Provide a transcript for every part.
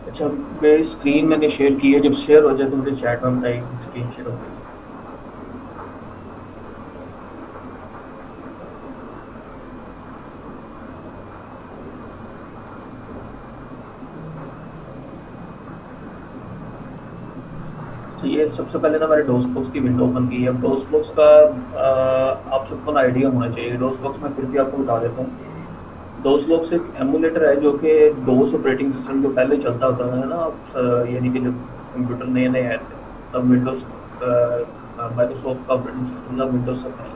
अच्छा, मेरी स्क्रीन मैंने शेयर की है, जब शेयर हो जाए तो मुझे चैट में बताइए स्क्रीन शेयर हो गई। तो ये सबसे पहले ना मैंने डोस बॉक्स की विंडो ओपन की है। अब डोस बॉक्स का आप सबको ना आइडिया होना चाहिए। डोस बॉक्स में फिर भी आपको बता देता हूँ। डोस बॉक्स एक एमुलेटर है जो कि डोस ऑपरेटिंग सिस्टम जो पहले चलता होता था ना, यानी कि जब कंप्यूटर नए नए आए थे, तब विंडोज माइक्रोसॉफ्ट का ऑपरेटिंग सिस्टम था विंडोज से पहले।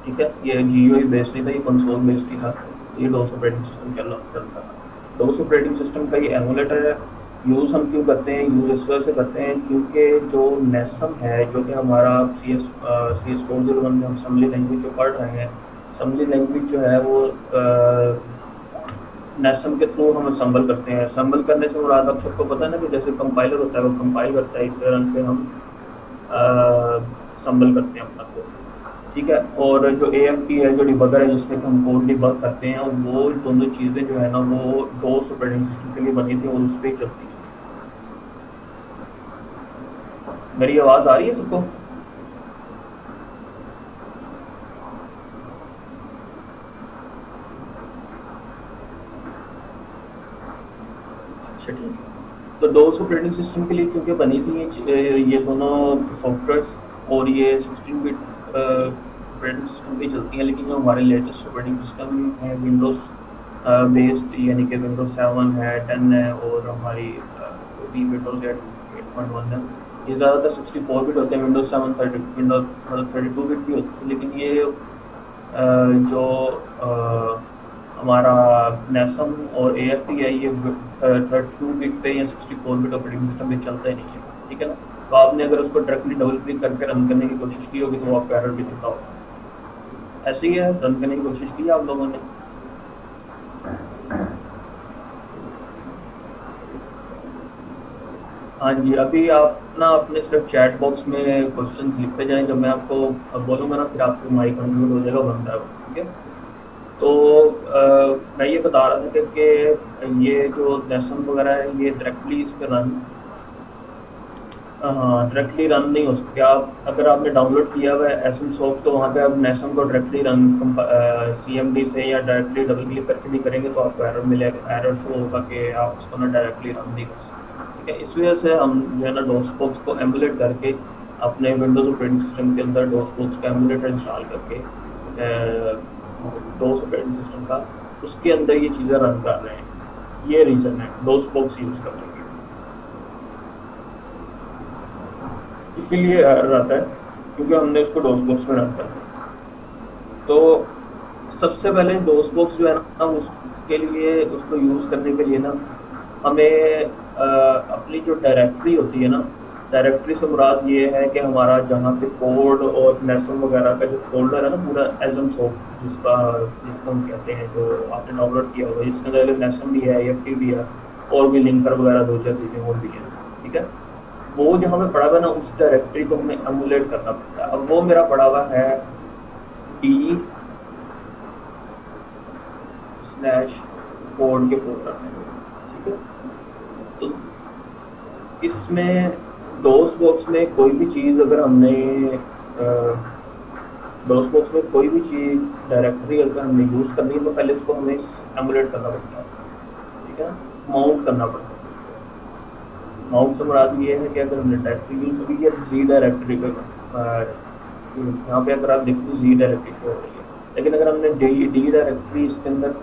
ठीक है, ये जीयूआई बेस्ड नहीं था, ये कंसोल बेस्ड ही था। ये डोस ऑपरेटिंग सिस्टम चलता था। डोस ऑपरेटिंग सिस्टम का ये एमुलेटर है। यूज़ हम क्यों करते हैं? यूज़ इस वजह से करते हैं क्योंकि जो नेसम है, जो कि हमारा सी एस 401 में हम असम्बली लैंग्वेज जो पढ़ रहे हैं, असम्बली लैंग्वेज जो है वो नेसम के थ्रू हम असम्बल करते हैं। असम्बल करने से मुराद आप सबको पता है ना, कि जैसे कंपाइलर होता है वो कंपाइल करता है, इस तरह से हम असम्बल करते हैं अपना कोड। ठीक है, और जो ए एफ टी है, जो डिबगर है, जिसमें कि हम कोड डिबग करते हैं, वो दोनों चीज़ें जो है ना वो डोस ऑपरेटिंग सिस्टम के लिए बनी थी और उस पर ही चलती है। मेरी आवाज़ आ रही है सबको? अच्छा, ठीक है। तो डोस ऑपरेटिंग सिस्टम के लिए क्योंकि बनी थी ये दोनों सॉफ्टवेयर्स, और ये 16 बिट ऑपरेटिंग सिस्टम पे चलती हैं। लेकिन जो हमारे लेटेस्ट ऑपरेटिंग सिस्टम है विंडोज़ बेस्ड, यानी कि विंडोज 7 है, 10 है, और हमारी जो भी विंडोज 8.1 है, ये ज़्यादातर 64 बिट होते हैं। विंडोज 7 विंडोज मतलब 32 बिट भी होती है। लेकिन ये जो हमारा नेसम और ए एफ टी है, ये 32 बिट पे या 64 बिट ऑपरेटिंग सिस्टम पे चलता ही नहीं है। ठीक है ना? तो आपने अगर उसको डायरेक्टली डबल क्लिक करके रन करने की कोशिश की होगी तो वो आपको एरर भी देता होगा। ऐसे ही है, रन करने की कोशिश की है आप लोगों ने? हाँ जी, अभी आप ना अपने सिर्फ चैट बॉक्स में क्वेश्चंस लिखते जाएं। जब मैं आपको अब बोलूँगा ना, फिर आपको माइक अनम्यूट हो जाएगा, बंद है वो। ठीक है? तो मैं ये बता रहा था कि ये जो लेसन वगैरह है, ये डायरेक्टली इस पे रन, हाँ, डायरेक्टली रन नहीं हो सकते। आप अगर आपने डाउनलोड किया हुआ है एसएम सॉफ्ट, तो वहाँ पे आप नेसम को डायरेक्टली रन सीएमडी से या डायरेक्टली डबल क्लिक करके नहीं करेंगे तो आपको एरर मिलेगा, एरर शो होगा कि आप उसको ना डायरेक्टली रन नहीं कर सकते। ठीक है, इस वजह से हम जो है ना डोस बॉक्स को एमुलेट करके अपने विंडोज ऑपरेटिंग सिस्टम के अंदर डोस बॉक्स का एमुलेटर इंस्टॉल करके डोस ऑपरेटिंग सिस्टम का, उसके अंदर ये चीज़ें रन कर रहे हैं। ये रीज़न है डोस बॉक्स यूज़ करने के, इसीलिए एरर आता है, क्योंकि हमने उसको डोस बॉक्स में रन कर दिया। तो सबसे पहले डोस बॉक्स जो है ना, उसके लिए, उसको यूज़ करने के लिए ना, हमें अपनी जो डायरेक्टरी होती है ना, डायरेक्टरी से मुराद ये है कि हमारा जहाँ पे कोड और नेसम वगैरह का जो फोल्डर है ना, पूरा एजम सॉफ्ट जिसको हम कहते हैं, जो आपने डाउनलोड किया होगा, जिसके अंदर नेसम भी है, एफ टी भी है, और भी लिंकर वगैरह दो चार चीज़ें और भी हैं। ठीक है, वो जो हमें पड़ा हुआ है ना, उस डायरेक्टरी को हमें एमुलेट करना पड़ता है। अब वो मेरा पड़ा हुआ है डी स्लैश कोड के फोल्डर में। ठीक है, तो इसमें डोस बॉक्स में कोई भी चीज़ अगर हमने डोस बॉक्स में कोई भी चीज़ डायरेक्टरी अगर हमने यूज़ करनी है, तो पहले इसको हमें एमुलेट करना पड़ता है। ठीक है, माउंट करना पड़ता है। माउंट से मुराद ये है कि अगर हमने डायरेक्टरी यूज़ की है, जी डायरेक्टरी पे यहाँ पे अगर आप देखो जी डायरेक्टरी शो हो रही है। लेकिन अगर हमने डी डायरेक्टरी इसके अंदर,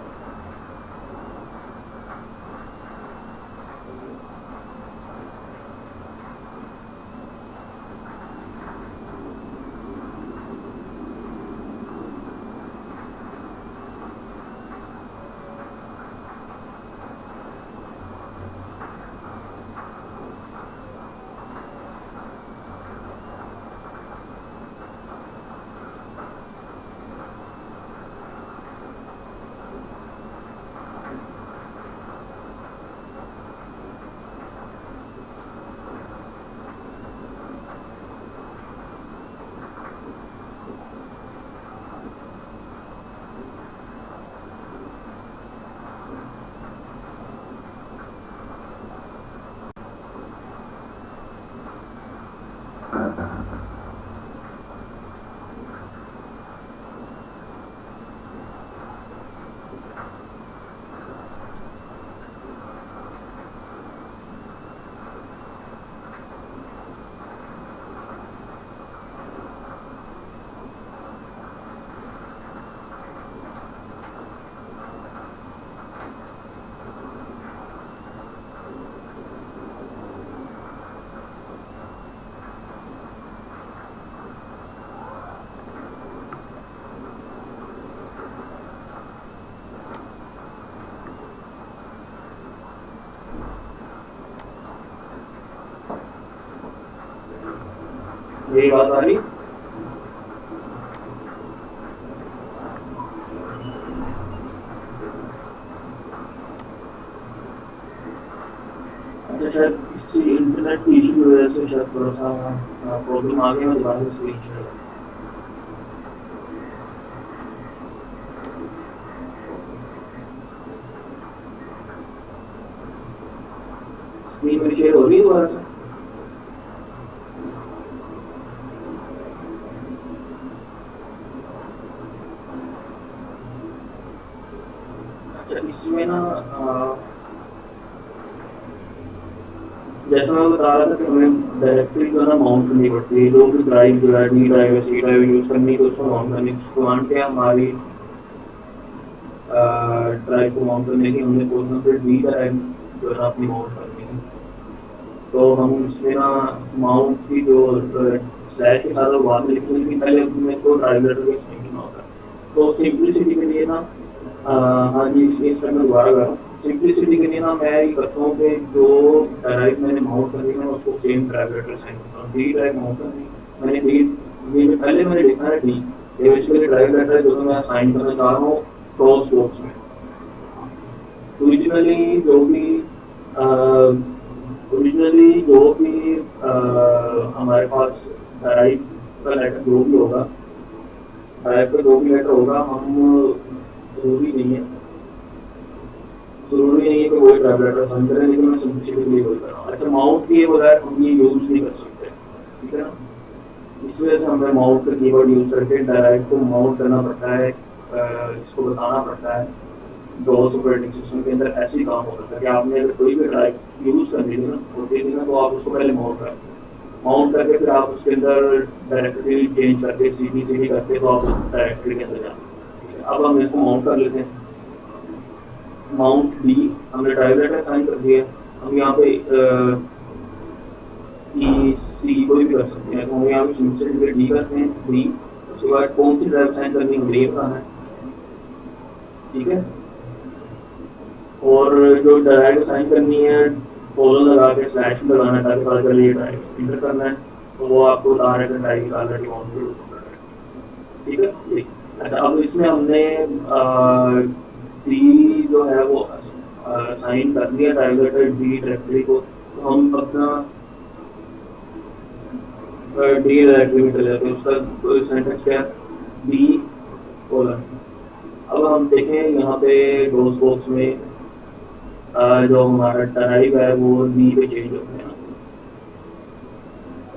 यही बात आ रही। अच्छा, शायद किसी इंटरनेट की इशू की वजह से शायद थोड़ा सा प्रॉब्लम आ गया। मैं दोबारा स्क्रीन शेयर स्क्रीन मेरी शेयर हो रही है दोबारा से। अच्छा, इसमें ना जैसा मैं बता रहा था कि हमें डायरेक्टरी जो है ना माउंट करनी पड़ती है। जो भी ड्राइव जो है, डी ड्राइव है, सी ड्राइव यूज़ करनी तो उसको माउंट करनी। कमांड क्या है हमारी ड्राइव को माउंट करने की, हमने बोलना फिर डी ड्राइव जो है ना अपनी माउंट करनी है। तो हम इसमें ना माउंट की जो स्लैश के साथ बाद में लिखने की, पहले हमें इसको ड्राइव लेटर को एक्सप्लेन करना होता है। तो सिंपलिसिटी के लिए ना हाँ जी, इस पर मैं दोबारा कर रहा हूँ। सिंपलिसिटी के लिए ना मैं ये करता हूँ कि जो ड्राइव मैंने माउंट करनी है उसको सेम ड्राइव लेटर साइन करता हूँ। डी ड्राइव माउंट करनी मैंने डी, ये जो पहले मैंने लिखा है डी, ये बेसिकली ड्राइव लेटर है जो मैं साइन करना चाह रहा हूँ क्रॉस बॉक्स में। ओरिजिनली जो भी हमारे पास ड्राइव का लेटर जो भी होगा, ड्राइव का जो भी लेटर होगा, हम जरूरी नहीं है कि वही ड्राइव लेटर साइन करें, लेकिन मैं सिंपलिसिटी के लिए वही कर रहा हूँ। अच्छा, माउंट किए बगैर हम ये यूज़ नहीं कर सकते, ठीक है ना। इस वजह से हमें माउंट का कीवर्ड यूज़ करके ड्राइव को माउंट करना पड़ता है। इसको बताना पड़ता है डॉस ऑपरेटिंग सिस्टम के अंदर ऐसे ही काम होता है कि आपने अगर कोई भी ड्राइव यूज़ करनी थी ना, होती थी ना, तो आप उसको पहले माउंट करके फिर आप उसके अंदर डायरेक्टरी चेंज करके सी करके तो आप डायरेक्टरी के अंदर जाते। अब हम इसको माउंट कर लेते हैं। माउंट डी, हमने ड्राइव लेटर साइन कर दिया। हम यहाँ पे ई सी कोई भी कर सकते हैं, तो हम यहाँ पे सिंपल डी करते हैं डी। उसके बाद कौन सी ड्राइव साइन करनी है ये बताना है, ठीक है। और जो ड्राइव साइन करनी है कोलन लगा के स्लैश लगाना है ताकि पता चले ये ड्राइव इंटर करना है, तो वो आपको बता रहा है कि ड्राइव ऑलरेडी माउंट कर रहा है, ठीक है। अच्छा, अब इसमें हमने डी जो है वो साइन कर दिया ड्राइव लेटर डी डायरेक्टरी को, तो हम अपना डी डायरेक्टरी में चले जाते हैं। उसका सेंटेंस क्या है, डी कोलन। अब हम देखें यहाँ पे डोस बॉक्स में जो हमारा ड्राइव है वो डी पे चेंज हो गया,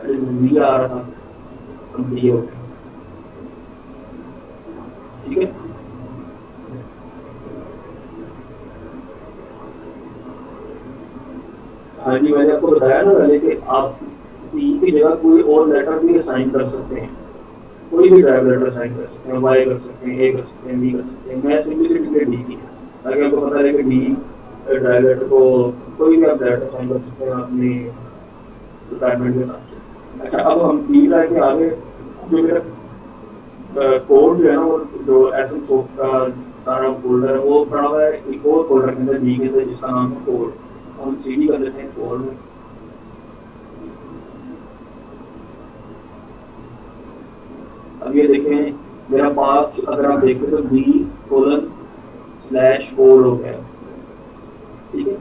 जी आ रहा था, अब डी हो गया, ठीक है। हाँ जी, मैंने आपको बताया ना पहले कि आप डी की जगह कोई और लेटर भी असाइन कर सकते हैं। कोई भी ड्राइव लेटर असाइन कर सकते हैं, वाई कर सकते हैं, ए कर सकते हैं, बी कर सकते हैं। मैं सिंपलिसिटी के डी की, ताकि आपको पता रहे कि डी ड्राइव लेटर को कोई भी आप लेटर असाइन कर सकते हैं अपनी रिक्वायरमेंट के हिसाब से। अच्छा, अब हम डी ड्राइव के आगे जो मेरा कोड जो है ना, वो जो एस सॉफ्ट का सारा फोल्डर है वो पड़ा हुआ है एक और फोल्डर के अंदर डी के अंदर, जिसका नाम है कोड। हम सीडी कर लेते हैं कोड में। अब ये देखें मेरा पास, अगर आप देखें तो डी कोलन स्लैश कोड हो गया, ठीक है।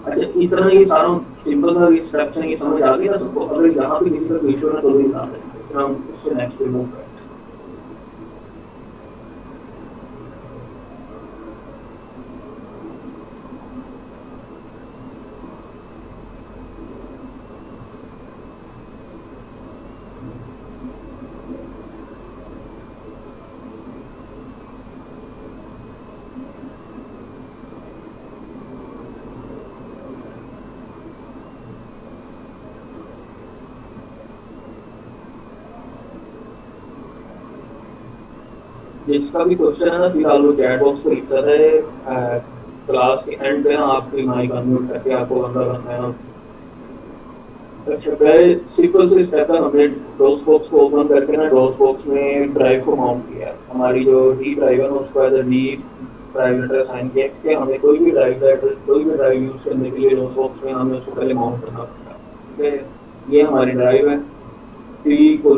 अच्छा, इतना ये सारा सिंपल सा ये स्टेप्स हैं, ये समझ आ गया ना सबको। अगर यहाँ पे किसी का इशू है तो भी बता दें, फिर हम उससे नेक्स्ट पे मूव करते हैं। जिसका भी क्वेश्चन है ना फिलहाल वो चैट बॉक्स पे लिख सकता है। क्लास के एंड पे ना आपकी माइक अनम्यूट करके आपको बंदा करना है। अच्छा, पहले सिंपल से स्टेप है, हमने डॉस बॉक्स को ओपन करके ना डॉस बॉक्स में ड्राइव को माउंट किया है। हमारी जो डी ड्राइव है ना उसको as D drive address assign किया कि हमें कोई भी ड्राइव एड्रेस कोई भी ड्राइव यूज़ करने के लिए डॉस बॉक्स में हमें उसको पहले माउंट करना पड़ता है। ठीक है, ये हमारी ड्राइव है, टी को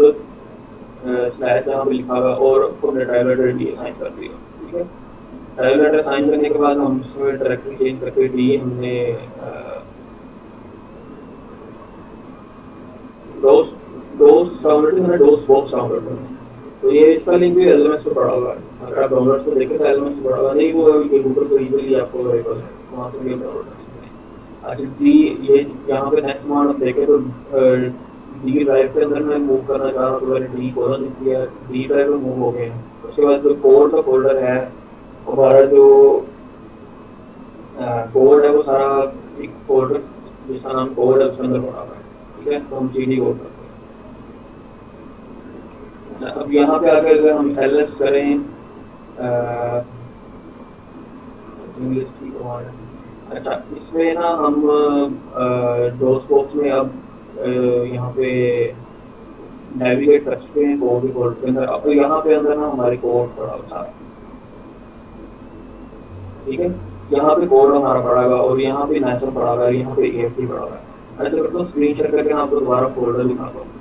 स्लैश जहाँ पे लिखा हुआ और उसको हमने ड्राइव एड्रेस डी असाइन कर दिया। ठीक है, ड्राइव एड्रेस असाइन करने के बाद हम उसमें डायरेक्टरी चेंज करके डी हमने डोस डोस डाउनलोड मैंने डोस बॉक्स डाउनलोड करना। तो ये इसका लिंक भी एलएमएस पे पड़ा हुआ है, अगर आप डाउनलोड से देखें तो एलएमएस पे पड़ा हुआ नहीं, वो गूगल पे इजीली आपको अवेलेबल है, वहाँ से भी डाउनलोड कर सकते हैं। अच्छा जी, ये यहाँ पे नेक्स्ट कमांड आप देखें तो डी ड्राइव के अंदर मैं मूव करना चाह रहा हूँ, तो मैंने डी कोलन लिख दिया, डी ड्राइव में मूव हो गए हैं। उसके बाद जो कोड का फोल्डर है हमारा, जो कोड है वो सारा एक फोल्डर जिसका नाम कोड है उसके अंदर पड़ा हुआ है। ठीक है, तो हम सीडी कोड करते हैं। अब यहाँ पे आके अगर हम एलएस करें इंग्लिश की कमांड, अच्छा इसमें ना हम डोस बॉक्स में अब यहाँ पे नेविगेट कर चुके हैं कोड कोड के अंदर। अब यहाँ पे अंदर ना हमारे कोड पड़ा हुआ सारा। ठीक है, यहाँ पे कोड हमारा पड़ा हुआ और यहाँ पे नेशनल पड़ा हुआ है, यहाँ पे EFT पड़ा हुआ है। ऐसे करता हूँ, स्क्रीन शेयर करके आपको दोबारा फोल्डर दिखाता हूँ।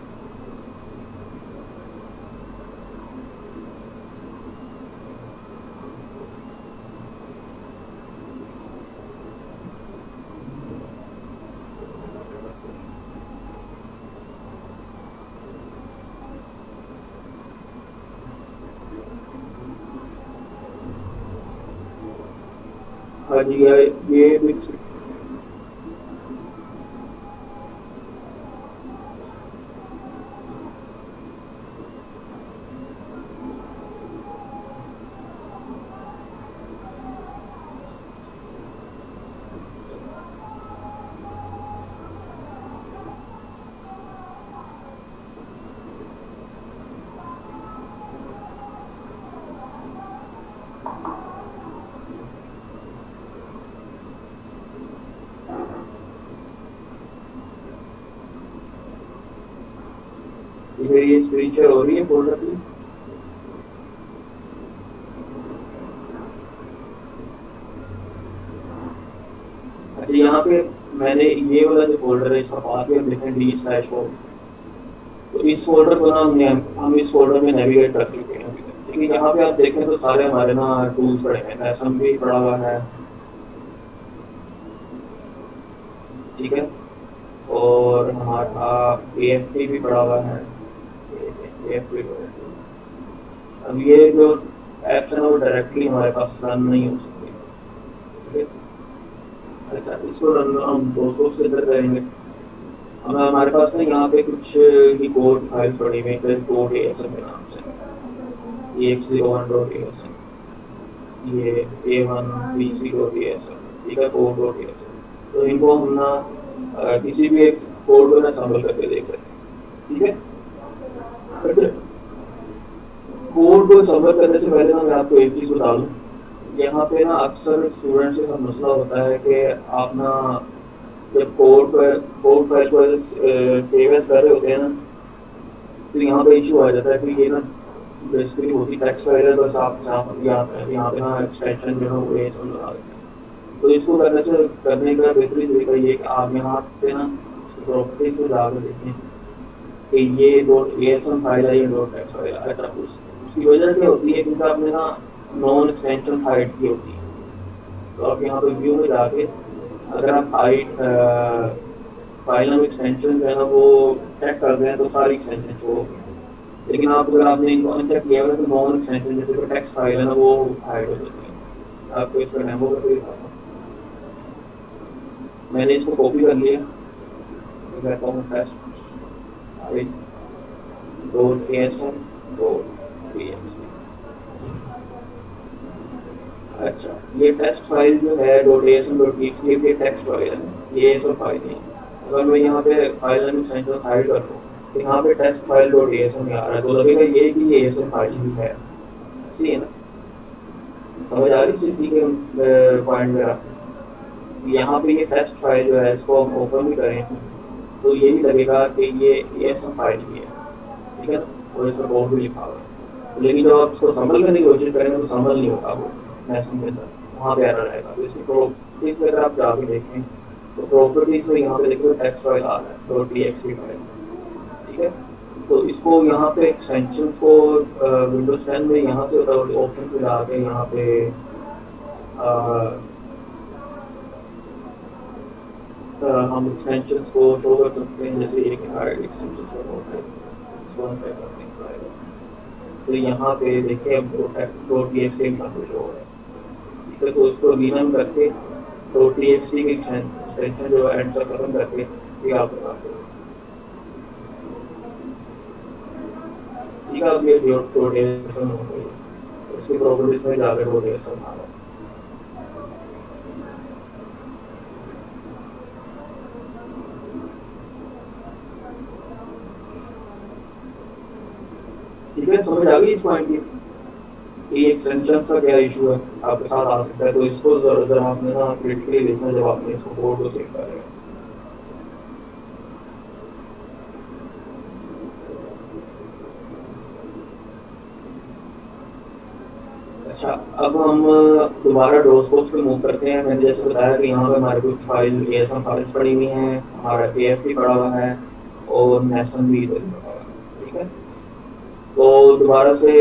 हाँ जी, ये स्क्रीन शेयर हो रही है फोल्डर की। अच्छा, यहाँ पे मैंने ये वाला जो फोल्डर है इसका पाथ भी हम लिखें d/home। तो इस फोल्डर को ना हम इस फोल्डर में नेविगेट कर चुके हैं अभी तक। ठीक है, यहाँ पे आप देखें तो सारे हमारे ना टूल्स पड़े हैं, एसएम भी पड़ा हुआ है। ठीक है, और हमारा AFT भी पड़ा हुआ है। अब ये जो एप्स है वो डायरेक्टली हमारे पास रन नहीं हो सकते। ठीक है, अच्छा इसको रन हम 200 से इधर करेंगे। अब हमारे पास ना यहाँ पे कुछ ही कोड फाइल्स पड़ी हुई है कोड ASM के नाम से, ये x01.asm, ये a1bc.asm। ठीक है, कोड.asm। तो इनको हम ना किसी भी एक कोड को ना संभल करके देख सकते हैं। ठीक है, कोड को सबमिट करने से पहले ना मैं आपको एक चीज़ बता दूँ, यहाँ पे ना अक्सर स्टूडेंट्स के साथ मसला होता है कि आप ना जब कोड फाइल को सेव एज कर रहे होते हैं ना, तो यहाँ पे इशू आ जाता है कि ये ना बेसिकली होती टेक्स्ट फाइल है, बस आप यहाँ पे ना एक्सटेंशन जो है वो ASM लगा देते हैं। तो इसको करने का बेहतरीन तरीका ये कि आप यहाँ पे ना प्रॉपर्टीज को जाकर देखें कि ये .asm फाइल है, ये .text फाइल है। अच्छा, उसकी वजह क्या होती है, क्योंकि आपने ना नॉन एक्सटेंशन हाइड की होती है। तो आप यहाँ पे व्यू में जाके अगर आप फाइल में एक्सटेंशन है ना वो चेक कर दें तो सारी एक्सटेंशन शो होगी। लेकिन अगर आपने इनको अनचेक किया है तो नॉन एक्सटेंशन जैसे कोई टेक्स्ट फाइल है ना वो हाइड हो जाती है। आपको इसका डेमो करके दिखाता हूँ। मैंने इसको कॉपी कर लिया, कहता हूँ टेस्ट .asm.txt। अच्छा, ये टेक्स्ट फाइल जो है .asm.txt ये टेक्स्ट फाइल है, ये ASM फाइल नहीं। अगर मैं यहाँ पे फाइल नेम एक्सटेंशन हाइड कर दूँ तो यहाँ पे टेक्स्ट फाइल .asm आ रहा है, तो लगेगा ये कि ये ASM फाइल ही है। सही है ना? समझ आ रही इस चीज़ के पॉइंट मेरा? यहाँ पे ये टेस्ट फाइल जो है इसको हम ओपन भी करें तो ये भी लगेगा कि ये ऐसा फाइल ही है, ठीक है ना? और इसका कोड भी लिखा हुआ है। लेकिन जब आप इसको संभल करने की कोशिश करेंगे तो संभल नहीं होगा वो मैसेज के अंदर, वहाँ पे एरर आएगा। तो इसकी प्रॉपर्टीज में अगर आप जाके देखें तो प्रॉपर्टीज में यहाँ पे देखिए टेक्स्ट फाइल आ रहा है डॉट टीएक्सटी फाइल, ठीक है? तो इसको यहाँ पे एक्सटेंशन को विंडोज 10 में यहाँ से ऑप्शन पे जाके यहाँ पे हम एक्सटेंशन को शो कर सकते हैं, जैसे एक एक्सटेंशन शो होता है इसको हम क्या करते हैं, तो यहाँ पे देखिए अब dot T x T show हो रहा है, ठीक है? तो इसको रीनेम करके डॉट टी एक्स टी की एक्सटेंशन जो एंड से खत्म करके ये आप बता सकते हैं, ठीक है? अब ये डॉट एक्स हो गई, इसकी प्रॉपर्टीज में जाकर डॉट एक्स बना लो। ठीक है, समझ आ गई इस पॉइंट की कि एक्सटेंशन का क्या इशू है आपके साथ आ सकता है। तो इसको जरा आपने ना क्रिटिकली देखना जब आपने इसको कोड को सेव करेंगे। अच्छा, अब हम दोबारा डोस बॉक्स पे मूव करते हैं। मैंने जैसे बताया कि यहाँ पे हमारे कुछ फाइल एएसएम फाइल्स पड़ी हुई हैं, हमारा एएफपी पड़ा हुआ है और नेशन भी इधर पड़ा हुआ है, ठीक है? तो दोबारा से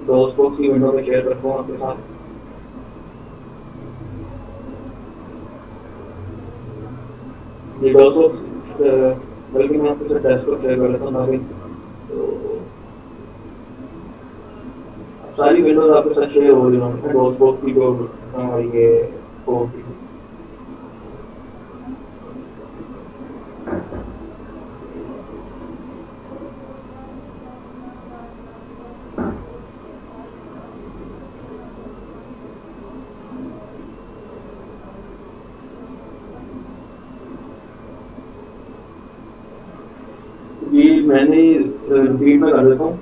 डोस बॉक्स की विंडो में शेयर करता हूँ आपके साथ। ये डोस बॉक्स बल्कि मैं आपके साथ डेस्कटॉप शेयर कर लेता हूँ ताकि तो सारी विंडोज आपके साथ शेयर हो रही होंगी डोस बॉक्स की जो ये कोड की। जी मैंने रिपीट में कर देता हूँ।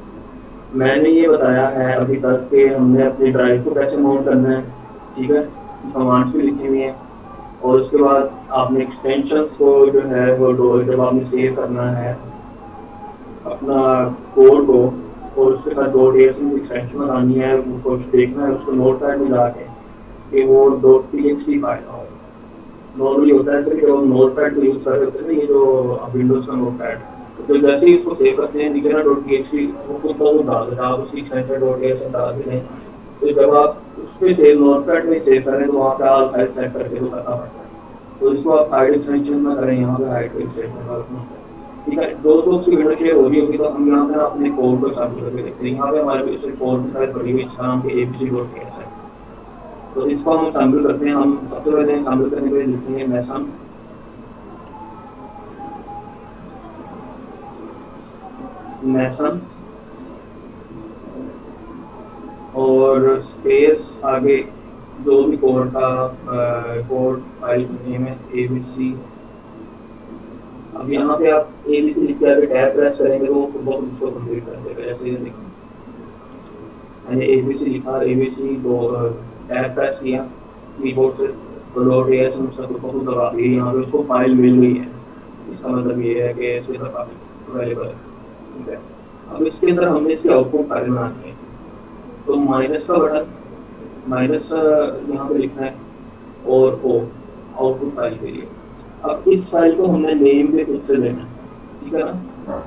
मैंने ये बताया है अभी तक कि हमने अपनी ड्राइव को कैसे माउंट करना है, ठीक है? कमांड्स भी लिखी हुई हैं और उसके बाद आपने एक्सटेंशंस को जो है वो जब आपने सेव करना है अपना कोड को और उसके साथ डॉट एएसएम एक्सटेंशन लगानी है, उसको देखना है उसको नोट पैड में जाके कि वो डॉट टीएक्सटी फाइल हो। नॉर्मली होता है कि जब हम नोट पैड को यूज़ कर रहे होते हैं ना, ये जो विंडोज़ का नोट पैड, तो जैसे ही उसको सेव करते हैं नीचे ना डॉट टीएक्सटी वो खुद ब खुद डाल देता है, आप उसकी एक्सटेंशन डॉट एएसएम डाल देते हैं। तो जब आप उस पर सेव नोट पैड में सेव करें तो वहाँ पे ऑल फाइल सेट करके तो करना पड़ता है। तो इसको आप हाइड एक्सटेंशन में करें, यहाँ पे हाइड एक्सटेंशन का, ठीक है? दो बॉक्स की विंडो शेयर हो रही होगी तो हम यहाँ पे अपने कोड को शामिल करके देखते हैं। यहाँ पे हमारे पीछे कोड की बड़ी हुई इसका नाम है एबीसी डॉट टीएक्स है। तो इसको हम शामिल करते हैं। हम सबसे पहले शामिल करने के लिए लिखेंगे मैसन मैसन और स्पेस आगे जो भी कोड का कोड फाइल नेम है एबीसी। अब यहाँ पे आप एबीसी लिख के आगे टैब प्रेस करेंगे तो वो बहुत उसको कंप्लीट कर देगा। जैसे ये देखिए मैंने एबीसी लिखा, एबीसी दो टैब प्रेस किया कीबोर्ड से तो डॉट एएसएम उसका तो बहुत दबा दी, यहाँ पे उसको फाइल मिल गई है। इसका मतलब ये है कि इसके अंदर फाइल अवेलेबल है, ठीक है? अब इसके अंदर हमने इसकी आउटपुट फाइल बनानी है तो माइनस का बटन माइनस यहाँ पे लिखना है और ओ आउटपुट फाइल के लिए। अब इस फाइल को हमने नेम पे खुद से लेना है, ठीक है ना?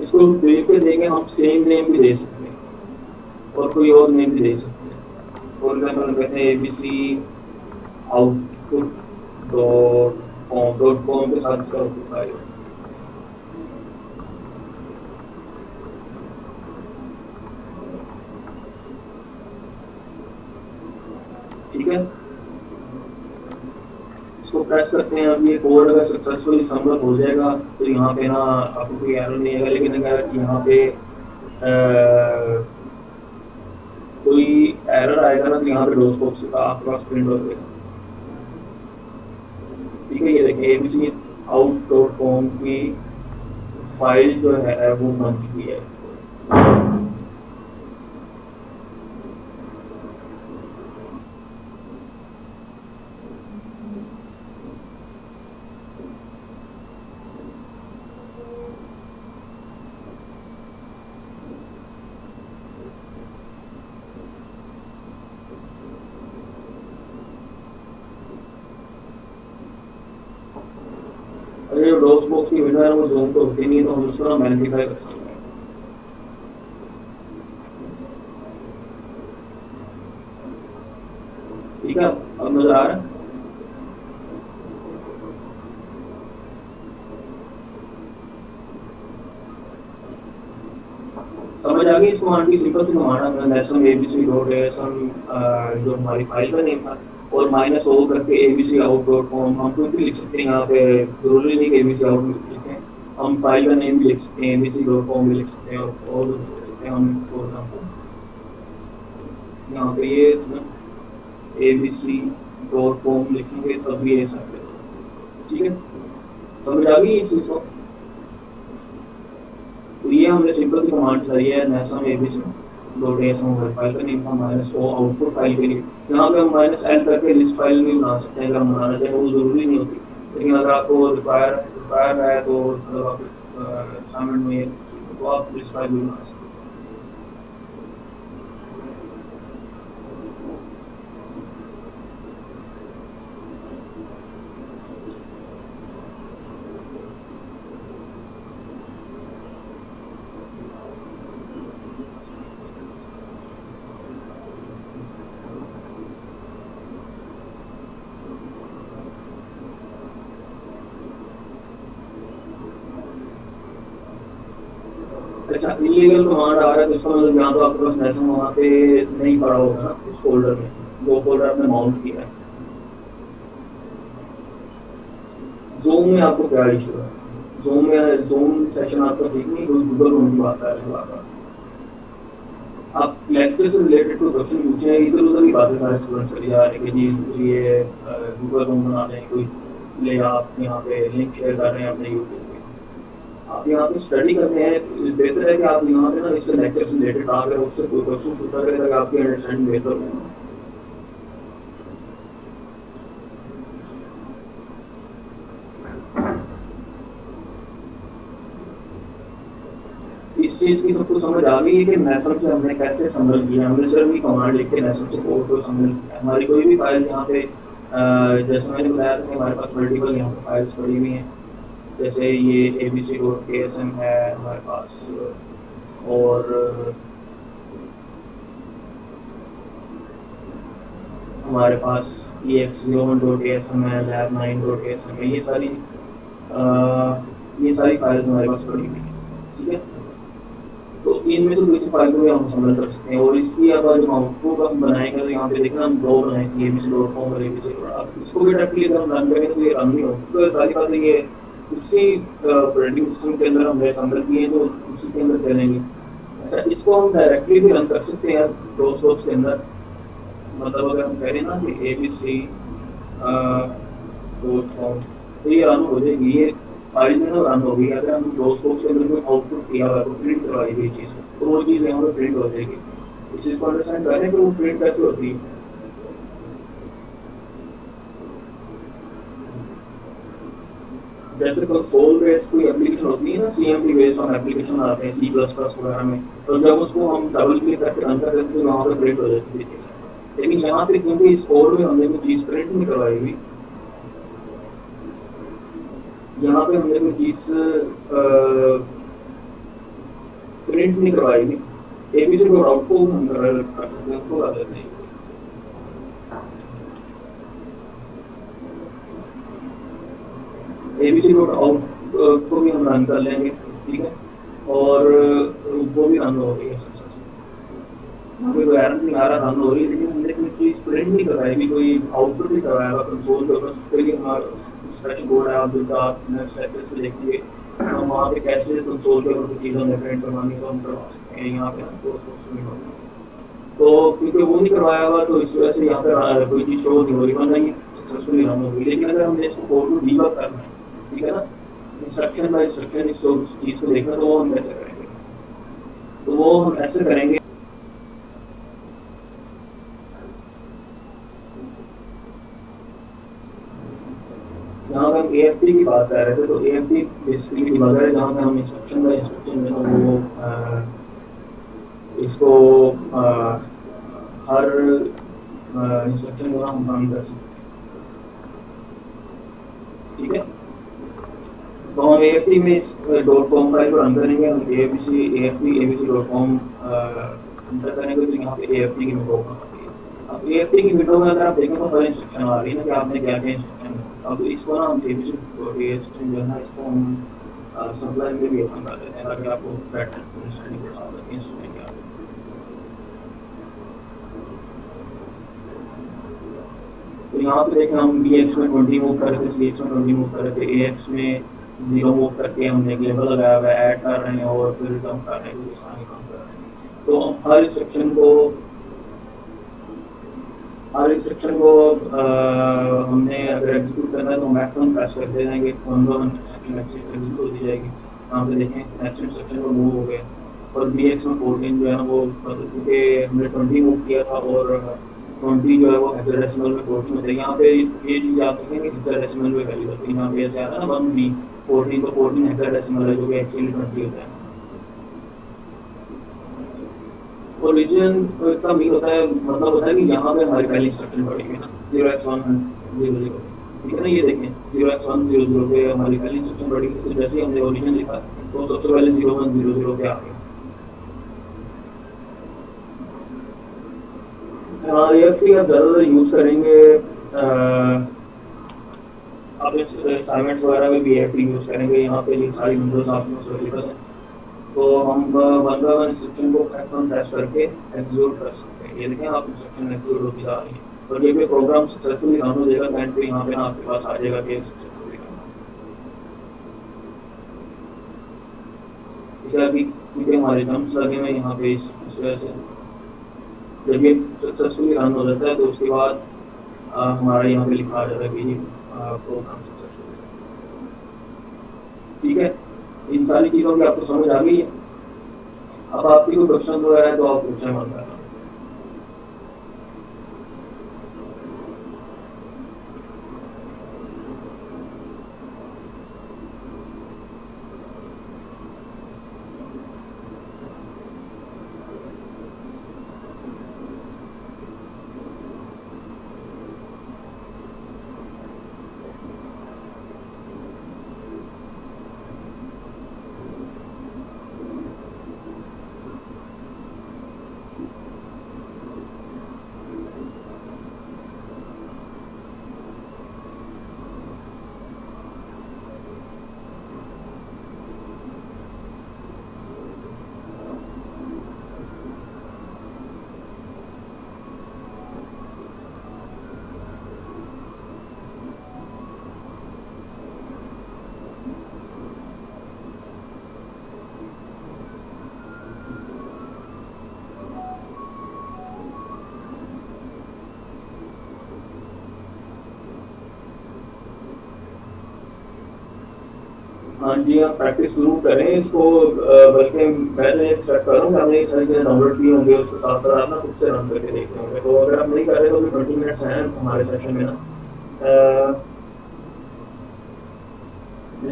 इसको देख के देंगे हम सेम नेम भी दे सकते हैं और कोई और नेम भी दे सकते हैं। फॉर एग्जाम्पल कहते हैं एबीसी आउटपुट डॉट कॉम के साथ इसका आउटपुट फाइल, ठीक है? इसको प्रेस करते हैं। अब ये कोड अगर सक्सेसफुली सबमिट हो जाएगा तो यहाँ पे ना आपको कोई एरर नहीं आएगा। लेकिन अगर यहाँ पे कोई एरर आएगा ना तो यहाँ पे डोस बॉक्स का आपके पास प्रिंट हो जाएगा, ठीक है? ये देखिए एबीसी आउट डॉट कॉम की फाइल जो है वो बन चुकी है। और जो डॉक्स बॉक्स की विंडो है वो जूम तो होती नहीं है, तो हम उसको ना मैग्नीफाई कर सकते हैं। ठीक है, अब नजर आ रहा है? समझ आ गई इस कमांड की? सिंपल सी कमांड है, नेशन एबीसी डॉट एसएम, जो हमारी फाइल का नेम था, और माइनस ओ करके एबीसी आउट डॉट कॉम। हम कुछ भी लिख सकते हैं यहाँ पे, जरूरी नहीं कि एबीसी आउट लिखें, हम फाइल का नेम भी लिख सकते हैं, एबीसी डॉट कॉम भी लिख सकते हैं, और लिख सकते हैं हम। फॉर एग्जाम्पल यहाँ पे ये एबीसी डॉट कॉम लिखेंगे तब भी ये सब। ठीक है, समझ आ गई इस चीज को? तो ये हमने सिंपल सी कमांड चलाई है, नेशन एबीसी डॉट एसएम फाइल का नेम था, माइनस ओ आउटपुट फाइल के लिए। यहाँ पे हम माइनस एल करके लिस्ट फाइल भी बना सकते हैं, अगर हम बनाना चाहें, वो जरूरी नहीं होती, लेकिन अगर आपको रिक्वायर है तो मतलब आप असाइनमेंट में तो आप लिस्ट फाइल भी बना सकते हैं। अच्छा, इलीगल कमांड आ रहा है तो इसका मतलब यहाँ तो आपके पास नेशन वहाँ पे नहीं पड़ा होगा ना, इस फोल्डर में, जो फोल्डर आपने माउंट किया है। जूम में आपको क्या इशू है? जूम सेशन आपका ठीक नहीं, कोई गूगल रूम की बात कर रहे हो आप लेक्चर से रिलेटेड कोई क्वेश्चन पूछे, इधर उधर की बातें सारे स्टूडेंट्स करी जा रहे हैं कि जी ये गूगल रूम बना दें कोई, ले आप यहाँ पे लिंक शेयर कर रहे हैं अपने यूट्यूब पे, आप यहाँ पे स्टडी करते हैं, बेहतर है कि आप यहाँ पे ना इससे लेक्चर से रिलेटेड आकर उससे कोई क्वेश्चन पूछा करें ताकि आपकी अंडरस्टैंडिंग बेहतर हो। इस चीज की सबको समझ आ गई है कि नेशनल से हमने कैसे संभल किया, हमने सिर्फ भी कमांड लिख के नेशनल से कोड को संभल किया। हमारी कोई भी फाइल यहाँ पे जैसे मैंने बताया था कि हमारे पास मल्टीपल यहाँ पे फाइल्स पड़ी हुई हैं, जैसे ये abc.asm है हमारे पास, और हमारे पास ex01.asm है, lab9.asm है, ये सारी फाइल्स हमारे पास पड़ी हुई हैं। ठीक है, तो इनमें से किसी फाइल को भी हम संभल कर सकते हैं, और इसकी अगर जो आउटपुट हम बनाएंगे तो यहाँ पे देखना हम दो बनाए थे, एबीसी डॉट कॉम और एबीसी डॉट, अब इसको भी डायरेक्टली अगर हम रन करें तो ये रन नहीं होगा, तो सारी बात ये उसी ऑपरेटिंग सिस्टम के अंदर हमने संभल किए तो उसी के अंदर चलेंगे। अच्छा, इसको हम डायरेक्टली भी रन कर सकते हैं डॉस बॉक्स के अंदर, मतलब अगर हम कह रहे हैं ना कि एबीसी डॉट कॉम, तो ये रन हो जाएगी, ये फाइल में ना रन होगी। अगर हम डॉस बॉक्स के अंदर कोई आउटपुट किया हुआ है तो प्रिंट करवाई गई चीज़, तो वो चीज़ यहाँ पे प्रिंट हो जाएगी। इस चीज़ को अंडरस्टैंड कर रहे हैं कि वो प्रिंट कैसे होती है? जैसे कंसोल बेस्ड कोई एप्लीकेशन होती है ना, सीएमडी बेस्ड हम एप्लीकेशन आते हैं सी प्लस प्लस वगैरह में, तो जब उसको हम डबल क्लिक करके रन कर देते हैं तो वहाँ पे प्रिंट हो जाती है। लेकिन यहाँ पे क्योंकि इस कोड में हमने कोई चीज़ प्रिंट नहीं करवाई हुई, यहाँ पे हमने कोई चीज़ प्रिंट नहीं करवाई हुई, एबीसी डॉट आउट को हम कर सकते हैं, उसको कर देते हैं। एबीसी डॉट आउट को भी हम रन कर लेंगे, ठीक है, और वो भी रन हो रही है सक्सेसफुल, कोई एरर नहीं आ रहा, रन हो रही है, लेकिन हमने कोई चीज़ प्रिंट नहीं करवाई भी, कोई आउटपुट नहीं करवाया हुआ कंसोल पे, बस फिर हमारा डैशबोर्ड है, आप जो नेक्स्ट एक्सेस पे देखिए हम वहाँ पे कैसे कंसोल पे कोई चीज़ हमें प्रिंट करवानी तो हम करवा सकते हैं, यहाँ पे हमको सोर्स नहीं होगा। तो क्योंकि वो नहीं करवाया हुआ तो इस वजह से यहाँ पे कोई चीज़ शो नहीं हो रही, वरना ये सक्सेसफुली रन हो गई। लेकिन अगर हमने इसको कोड को डीबग करना है, ठीक है ना, इंस्ट्रक्शन बाय इंस्ट्रक्शन इस चीज़ को देखना, तो वो हम कैसे करेंगे? तो वो हम ऐसे करेंगे, यहाँ पे हम AFT की बात कर रहे थे, तो AFT बेसिकली डिबगर है, जहाँ पे हम इंस्ट्रक्शन बाय इंस्ट्रक्शन में तो वो इसको हर इंस्ट्रक्शन को हम रन कर सकते हैं। ठीक है, तो हम AFT में इस .com फाइल को रन करेंगे, हम AFT-ABC.com इंटर करेंगे तो यहाँ पे AFT की विंडो ओपन होती है। अब AFT की विंडो में अगर आप देखें तो हर इंस्ट्रक्शन आ रही है ना कि आपने क्या-क्या इंस्ट्रक्शन है। अब इसको ना हम ABC.TXT जो है ना इसको हम सप्लाई में भी ओपन कर देते हैं ताकि आपको बेटर अंडरस्टैंडिंग हो सके इंस्ट्रक्शन क्या है। तो यहाँ पे देखें हम BX में 20 मूव कर रहे थे, CX में 20 मूव कर रहे थे, AX में 0 मूव करके हमने एक लेबल लगाया हुआ है, ऐड कर रहे हैं और फिर रिटर्न कर रहे हैं, कुछ इस तरह के काम कर रहे हैं। तो हर इंस्ट्रक्शन को हमने अगर एग्जीक्यूट करना है तो मैक्सिमम प्रेस कर दे जाएंगे, इंस्ट्रक्शन एग्जीक्यूट हो जाएगी। यहाँ पे देखें नेक्स्ट इंस्ट्रक्शन को मूव हो गया और BX में 14 जो है ना वो क्योंकि हमने 20 मूव किया था और 20 जो है वो हेक्साडेसिमल में 14 होता है। यहाँ पे ये चीज़ आप देखें कि हेक्साडेसिमल में वैल्यू होती है, यहाँ पे ऐसे आता है ना 1B 14 तो 14 हेक्साडेसिमल है जो कि एक्चुअली 20 होता है। ओरिजिन का मीन होता है, मतलब होता है कि यहाँ पे हमारी पहली इंस्ट्रक्शन पड़ेगी ना 0x1 0 ठीक है ना। ये देखें 0x1 0 पे हमारी पहली इंस्ट्रक्शन पड़ेगी, तो जैसे ही हमने ओरिजिन लिखा तो सबसे पहले 01 00 पे आ गया। हाँ AFT आप ज़्यादातर यूज़ करेंगे आप इस असाइनमेंट्स वगैरह में भी AFT यूज़ करेंगे। यहाँ पे ये सारी विंडोज आपको अवेलेबल है, तो हम 1 बाय 1 इंस्ट्रक्शन को F1 प्रेस करके एग्जीक्यूट कर सकते हैं। ये देखें आप इंस्ट्रक्शन एग्जीक्यूट होती जा रही है और ये भी प्रोग्राम सक्सेसफुली रन हो जाएगा। एंड पे यहाँ पे ना आपके पास आ जाएगा कि सक्सेसफुली रन। ठीक है, अभी क्योंकि हमारे जंप्स लगे हुए यहाँ पे इस वजह से जब ये सक्सेसफुली रन हो जाता है तो उसके बाद हमारा यहाँ पे लिखा आ जाता है कि प्रोग्राम सक्सेसफुली। ठीक है, इन सारी चीज़ों की आपको समझ आ गई है। अब आपकी कोई क्वेश्चन वगैरह है तो आप क्वेश्चन मन करना। हाँ जी, आप प्रैक्टिस शुरू करें इसको, बल्कि मैं तो एक्सपेक्ट कर रहा हूँ कि आपने सारी चीज़ें डाउनलोड की होंगे, उसके साथ साथ आप ना खुद से रन करके देखते होंगे। तो अगर आप नहीं कर रहे तो भी 20 मिनट्स हैं हमारे सेशन में ना।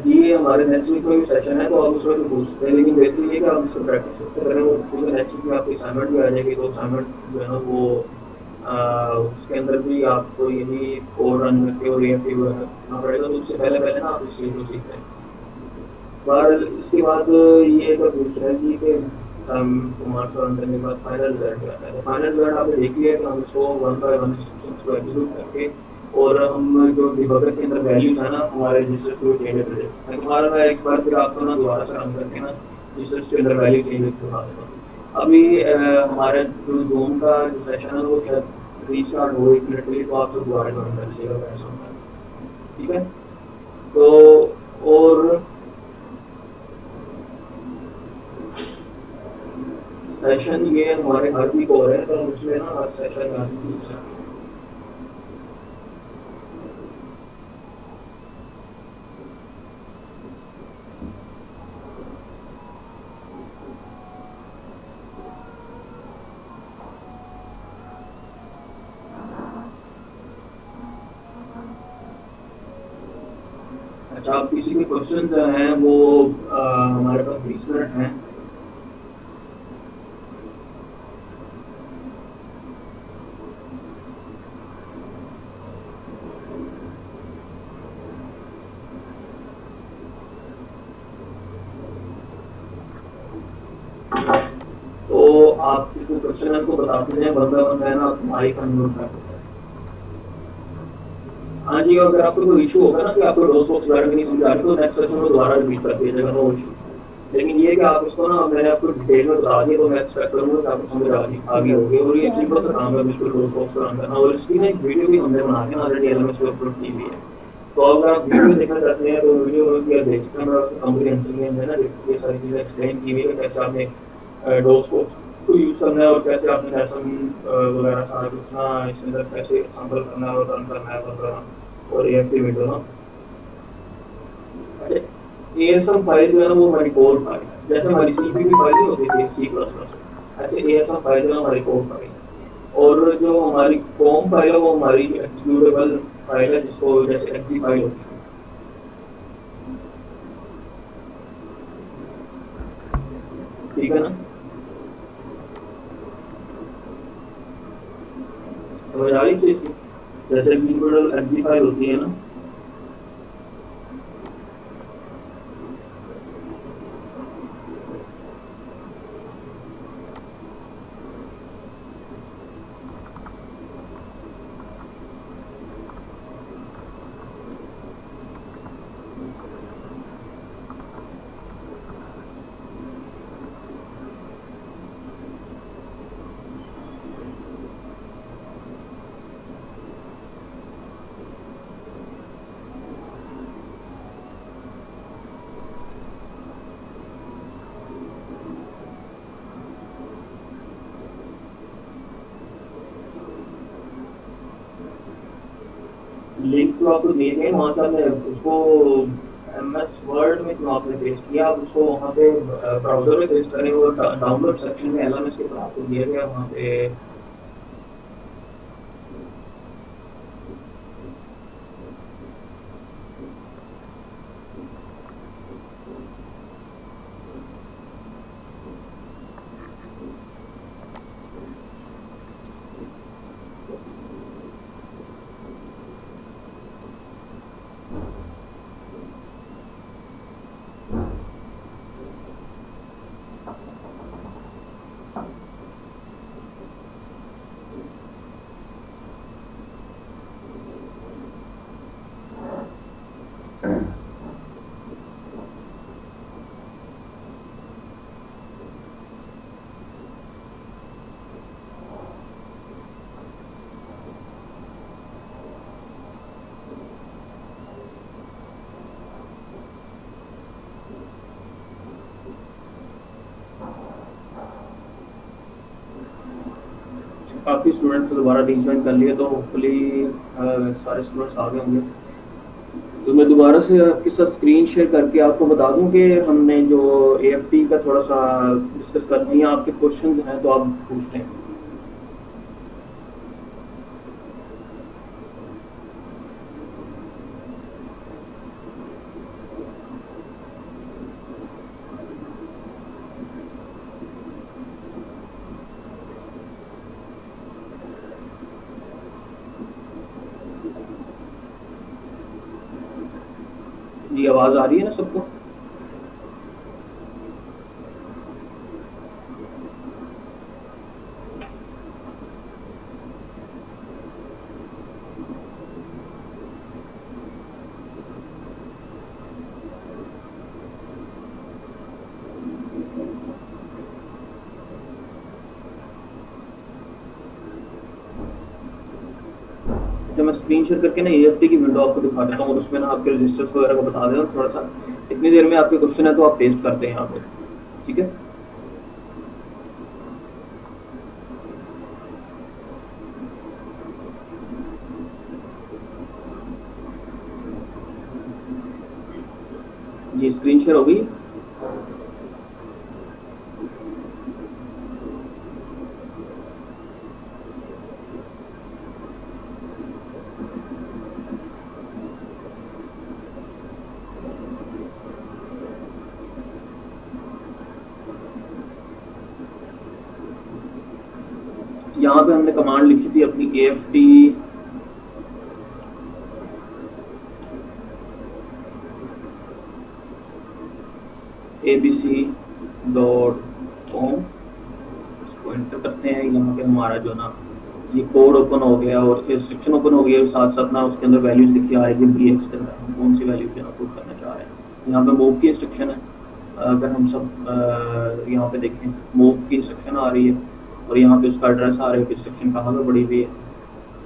जी हमारे नेक्स्ट वीक में भी सेशन है तो आप उसमें तो पूछ सकते हैं, लेकिन बेहतर ये कि आप इसको प्रैक्टिस खुद से करें। वो क्योंकि नेक्स्ट वीक में आपकी असाइनमेंट भी आ जाएगी, तो असाइनमेंट जो है ना वो उसके अंदर भी आपको यही कोड रन करके और AFT करना पड़ेगा। तो उससे पहले पहले ना आप इस चीज़ को सीख लें। पर इसके बाद ये एक पूछ रहे हैं जी कि मार्क्स रन करने के बाद फाइनल रिजल्ट क्या आता है। फाइनल रिजल्ट आपने देख लिया कि हम इसको 1 बाय 1 इंस्ट्रक्शंस को एग्जीक्यूट करके और हम जो डिबगर के अंदर वैल्यूज है ना हमारे रजिस्टर्स को चेंज कर देते हैं। तुम्हारा मैं एक बार फिर आपको ना दोबारा से रन करके ना रजिस्टर्स के अंदर वैल्यू चेंज करके दिखा देता हूँ। अभी हमारे जो जूम का जो सेशन है वो शायद रीस्टार्ट हो 1 मिनट के लिए, तो आप सब दोबारा ज्वाइन कर लीजिएगा वैसा होता है। ठीक है, तो और सेशन ये हमारे हर वीक हो रहे हैं, तो उसमें ना हर सेशन में अच्छा, आप किसी भी क्वेश्चन जो हैं वो हमारे पास 20 मिनट हैं। आपके जो क्वेश्चन है उनको बताते हैं, बंदा है ना तुम्हारी कन्वर्ट कर देता है। हाँ जी, अगर आपको कोई इशू होगा ना कि आपको डोस बॉक्स वगैरह नहीं समझ आ रही तो नेक्स्ट सेशन में दोबारा रिपीट कर दीजिएगा, नो इशू। लेकिन ये कि आप इसको ना मैंने आपको डिटेल में बता दिया तो मैं एक्सपेक्ट करूंगा कि आपको समझ आ गई होगी। और ये सिंपल सा काम है बिल्कुल डोस बॉक्स का काम करना। और इसकी ना एक वीडियो भी हमने बना के ऑलरेडी एलएमएस पे अपलोड की हुई है, तो अगर आप वीडियो देखना चाहते हैं तो वीडियो में देख सकते हैं। मैं कॉम्प्रिहेंसिवली हमने ना ये सारी चीज़ें एक्सप्लेन की हुई है, कैसे आपने डोस को यूज़ करना है और कैसे आपने लेसन वगैरह सारा कुछ ना इसके अंदर कैसे एग्जाम्पल करना है और रन करना है बंदा और एएफटी विंडो ना। अच्छा, एएसएम फाइल जो है ना वो हमारी कोड फाइल है, जैसे हमारी सीपीपी फाइल नहीं होती थी सी प्लस प्लस में, ऐसे एएसएम फाइल जो है हमारी कोड फाइल है। और जो हमारी कॉम फाइल है वो हमारी एक्सिक्यूटेबल फाइल है, जिसको जैसे एक्सी फाइल होती है, ठीक है ना। समझ आ रही इस चीज़ की, जैसे एग्जीक्यूटेबल एक्सी फाइल होती है ना। लिंक तो आपको दिए गए वहाँ से आपने उसको एमएस वर्ड में क्यों आपने पेस्ट किया, आप उसको वहाँ पे ब्राउजर में पेस्ट करें और डाउनलोड सेक्शन में एलएमएस के तो आपको दिया गया वहाँ पे। काफ़ी स्टूडेंट्स दोबारा रीज्वाइन कर लिए, तो होपफुली सारे स्टूडेंट्स आ गए होंगे। तो मैं दोबारा से आपके साथ स्क्रीन शेयर करके आपको बता दूं कि हमने जो एएफटी का थोड़ा सा डिस्कस कर लिया। आपके क्वेश्चंस हैं तो आप पूछ लें। जी आवाज़ आ रही है ना सबको? जब मैं स्क्रीन शेयर करके ना एएफटी की विंडो आपको दिखा देता हूँ और उसमें ना आपके रजिस्टर्स वगैरह को बता देता हूँ थोड़ा सा। इतनी देर में आपके क्वेश्चन है तो आप पेस्ट करते हैं यहाँ पे, ठीक है। जी स्क्रीन शेयर हो गई। यहाँ पे हमने कमांड लिखी थी अपनी एएफटी abc.com, इसको एंटर करते हैं, यहाँ पे हमारा जो ना ये कोड ओपन हो गया और रिस्ट्रिक्शन ओपन हो गया, साथ साथ ना उसके अंदर वैल्यूज लिखी आ रही है बी एक्स के अंदर हम कौन सी वैल्यू जो ना पुट करना चाह रहे हैं। यहाँ पे मूव की इंस्ट्रक्शन है, अगर हम सब यहाँ पे देखें मूव की इंस्ट्रक्शन आ रही है और यहाँ पे उसका एड्रेस आ रहा है कि इंस्ट्रक्शन कहाँ पे पड़ी हुई है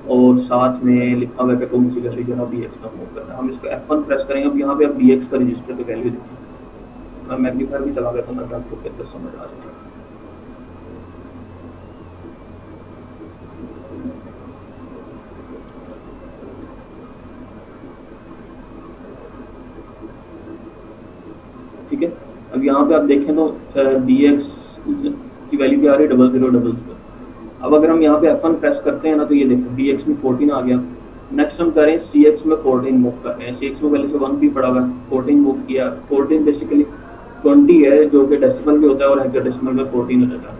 और साथ में लिखा हुआ है कि कौन सी वैल्यू जो है बी एक्स का मूव करना है। हम इसको F1 प्रेस करेंगे, अब यहाँ पे आप बी एक्स का रजिस्टर की वैल्यू देखें। मैं मैग्नीफायर भी चला गया तो मैं आपको बेहतर समझ आ जाएगा। ठीक है, अब यहाँ पे आप देखें तो बी एक्स की वैल्यू क्या आ रही है 0000। अब अगर हम यहाँ पे F1 प्रेस करते हैं ना तो ये देखो बी एक्स में 14 आ गया। नेक्स्ट हम करें सी एक्स में 14 मूव कर रहे हैं, सी एक्स में पहले से 1 भी पड़ा हुआ है, 14 मूव किया। 14 बेसिकली 20 है जो कि डेसिमल में होता है और हेक्साडेसिमल में 14 हो जाता है।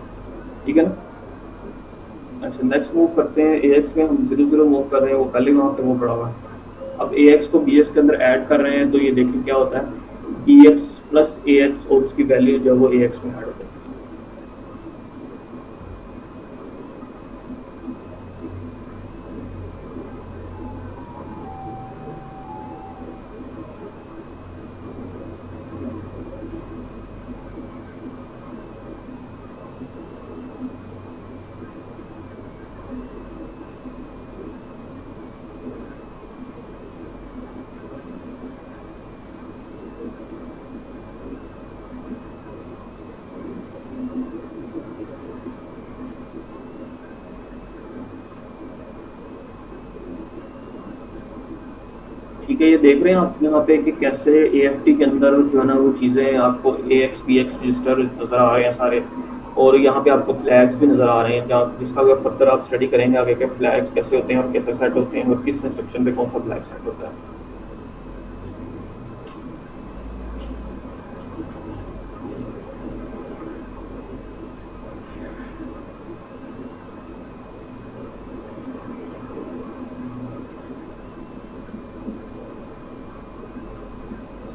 ठीक है ना। अच्छा नेक्स्ट मूव करते हैं ए एक्स में, हम 00 मूव कर रहे हैं, वो पहले वहाँ पे वो पड़ा हुआ है। अब ए एक्स को बी एक्स के अंदर ऐड कर रहे हैं तो ये देखिए क्या होता है, बी एक्स प्लस ए एक्स और उसकी वैल्यू जो है वो ए एक्स में ऐड हो जाती है। ठीक है, ये देख रहे हैं आप यहाँ पे कि कैसे AFT के अंदर जो है ना वो चीज़ें आपको AX BX रजिस्टर नज़र आ रहे हैं सारे, और यहाँ पे आपको फ्लैग्स भी नज़र आ रहे हैं, जहाँ जिसका अगर फर्दर आप स्टडी करेंगे आगे के फ्लैग्स कैसे होते हैं और कैसे सेट होते हैं और किस इंस्ट्रक्शन पे कौन सा फ्लैग सेट होता है।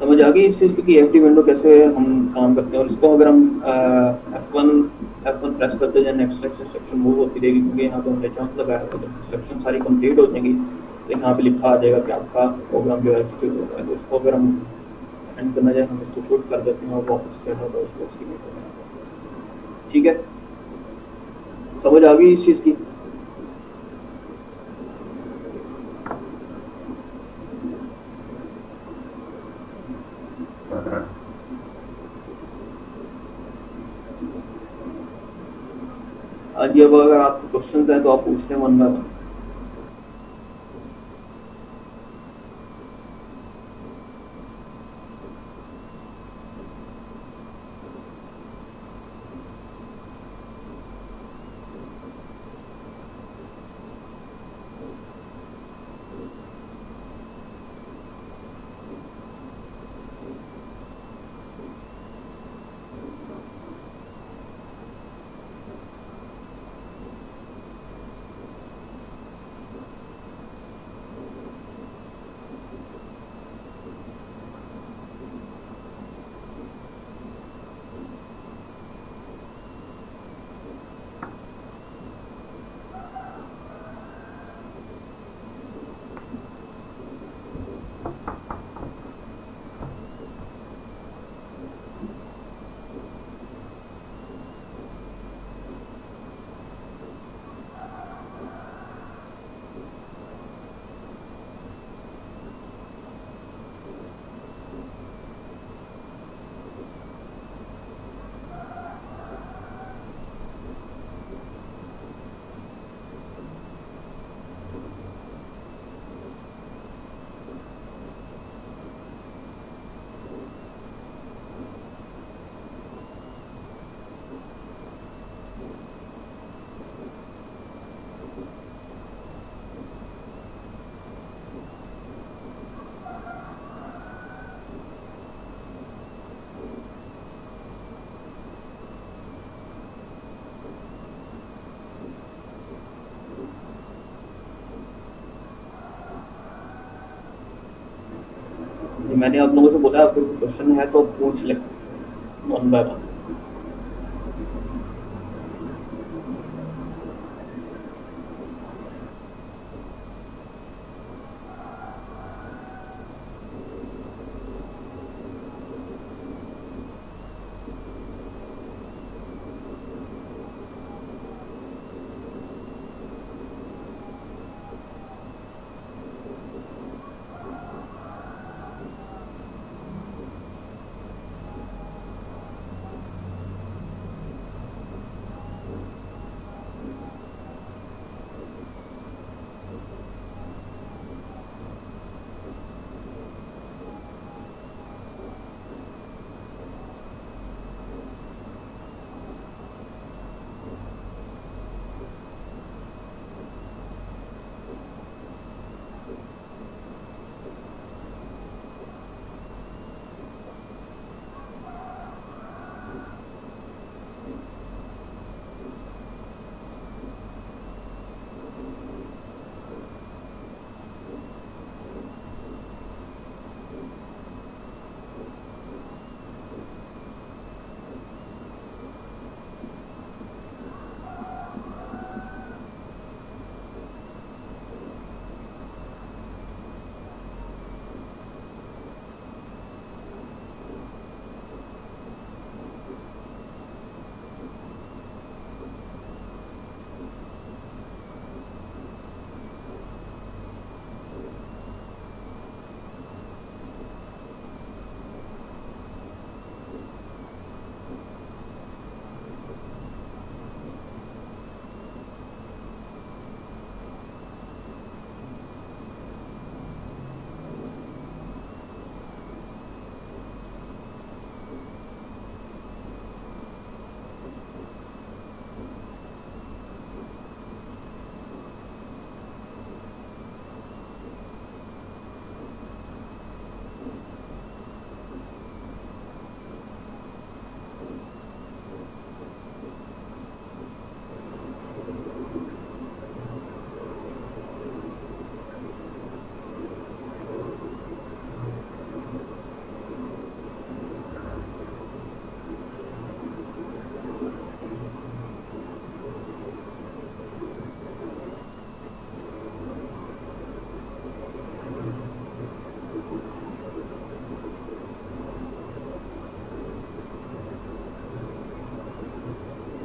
समझ आ गई इस चीज़ की AFT विंडो कैसे हम काम करते हैं। और इसको अगर हम F1 प्रेस करते जाए नेक्स्ट इंस्ट्रक्शन मूव होती रहेगी, क्योंकि यहाँ पे हमने जंप लगाया तो इंस्ट्रक्शन सारी कंप्लीट हो जाएंगी तो यहाँ पे लिखा आ जाएगा कि आपका प्रोग्राम जो है एग्जीक्यूट हो गया है। तो इसको अगर हम एंड करना चाहे हम इसको शूट कर देते हैं और वापस से उसकी ठीक है, समझ आ गई इस चीज़ की। आज ये अगर आपको क्वेश्चन हैं तो आप पूछते हैं वन बाय वन। मैंने आप लोगों से बोला आपको क्वेश्चन है तो पूछ ले वन बाय वन।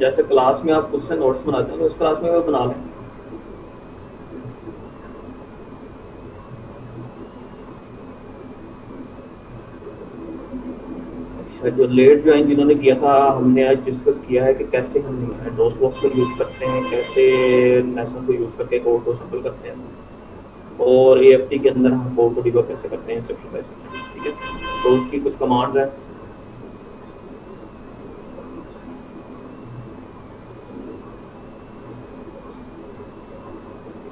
जैसे क्लास में आप खुद से नोट्स बनाते हैं तो उस क्लास में वो बना लें। अच्छा, जो लेट ज्वाइन जिन्होंने किया था, हमने आज डिस्कस किया है कि कैसे हम डोस बॉक्स को यूज़ करते हैं, कैसे नेशन को यूज़ करके कोड को सिंपल करते हैं, और एएफटी के अंदर हम कोड को डिबग कैसे करते हैं सेक्शन बाय सेक्शन। ठीक है, तो उसकी कुछ कमांड है।